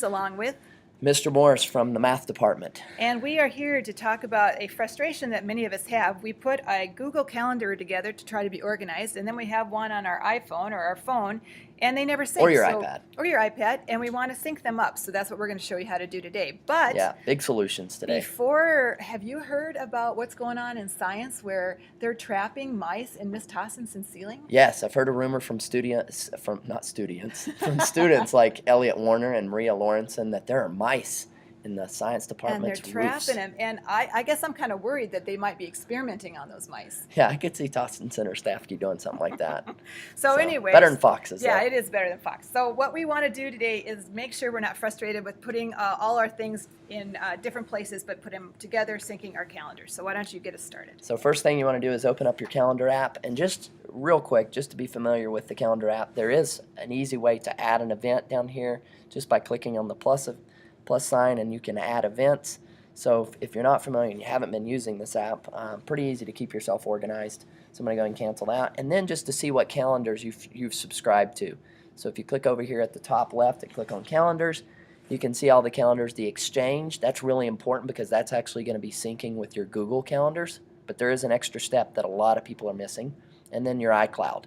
Along with, Mr. Morris from the math department. and we are here to talk about a frustration that many of us have. We put a Google Calendar together to try to be organized, and then we have one on our iPhone or our phone, and they never sync. Or your iPad. Or your iPad, and we want to sync them up. So that's what we're going to show you how to do today. But yeah, big solutions today. Have you heard about what's going on in science where they're trapping mice in mist tossins and ceiling? Yes, I've heard a rumor from students like Elliot Warner and Maria Lawrenson that there are mice in the science department's and they're trapping them, and I guess I'm kind of worried that they might be experimenting on those mice. Yeah, I could see Tossin Center staff keep doing something like that. so anyway, better than foxes. Yeah, though. It is better than fox. So what we want to do today is make sure we're not frustrated with putting all our things in different places, but put them together, syncing our calendars. So why don't you get us started? So first thing you want to do is open up your calendar app, and just real quick, just to be familiar with the calendar app, there is an easy way to add an event down here just by clicking on the plus sign, and you can add events. So if you're not familiar and you haven't been using this app, pretty easy to keep yourself organized. So I'm going to go ahead and cancel that, and then just to see what calendars you've subscribed to. So if you click over here at the top left and click on calendars, you can see all the calendars. The Exchange, that's really important because that's actually going to be syncing with your Google calendars, but there is an extra step that a lot of people are missing, and then your iCloud.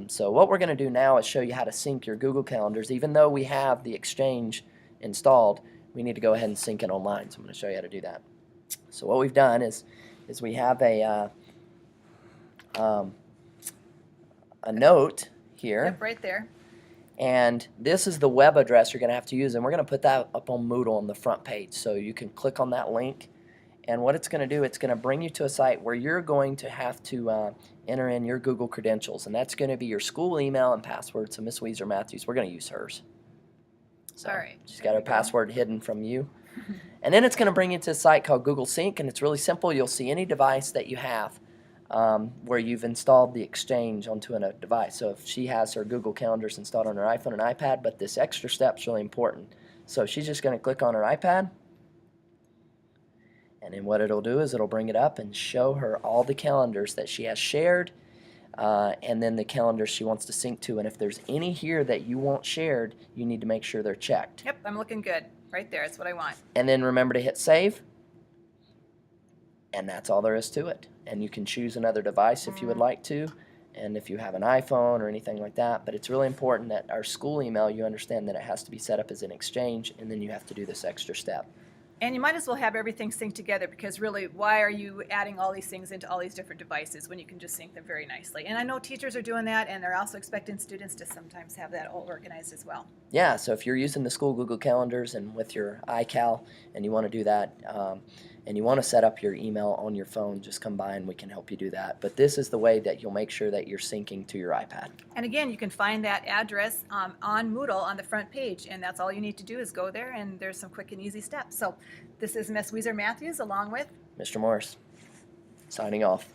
So what we're going to do now is show you how to sync your Google calendars. Even though we have the Exchange installed, we need to go ahead and sync it online. So I'm going to show you how to do that. So what we've done is we have a note here. Yep, right there. And this is the web address you're going to have to use, and we're going to put that up on Moodle on the front page. So you can click on that link, and what it's going to do, it's going to bring you to a site where you're going to have to enter in your Google credentials, and that's going to be your school email and password. So Miss Weezer Matthews, we're going to use hers. So all right. She's got her password hidden from you. And then it's going to bring you to a site called Google Sync, and it's really simple. You'll see any device that you have where you've installed the Exchange onto a device. So if she has her Google Calendars installed on her iPhone and iPad, but this extra step is really important. So she's just going to click on her iPad, and then what it'll do is it'll bring it up and show her all the calendars that she has shared, and then the calendars she wants to sync to. And if there's any here that you want shared, you need to make sure they're checked. Yep, I'm looking good. Right there, that's what I want. And then remember to hit save, and that's all there is to it. And you can choose another device if you would like to, and if you have an iPhone or anything like that. But it's really important that our school email, you understand that it has to be set up as an Exchange, and then you have to do this extra step. And you might as well have everything synced together, because really, why are you adding all these things into all these different devices when you can just sync them very nicely? And I know teachers are doing that, and they're also expecting students to sometimes have that all organized as well. Yeah, so if you're using the school Google Calendars and with your iCal and you want to do that, and you want to set up your email on your phone, just come by and we can help you do that. But this is the way that you'll make sure that you're syncing to your iPad. And again, you can find that address on Moodle on the front page, and that's all you need to do is go there, and there's some quick and easy steps. So this is Miss Weezer Matthews along with Mr. Morris, signing off.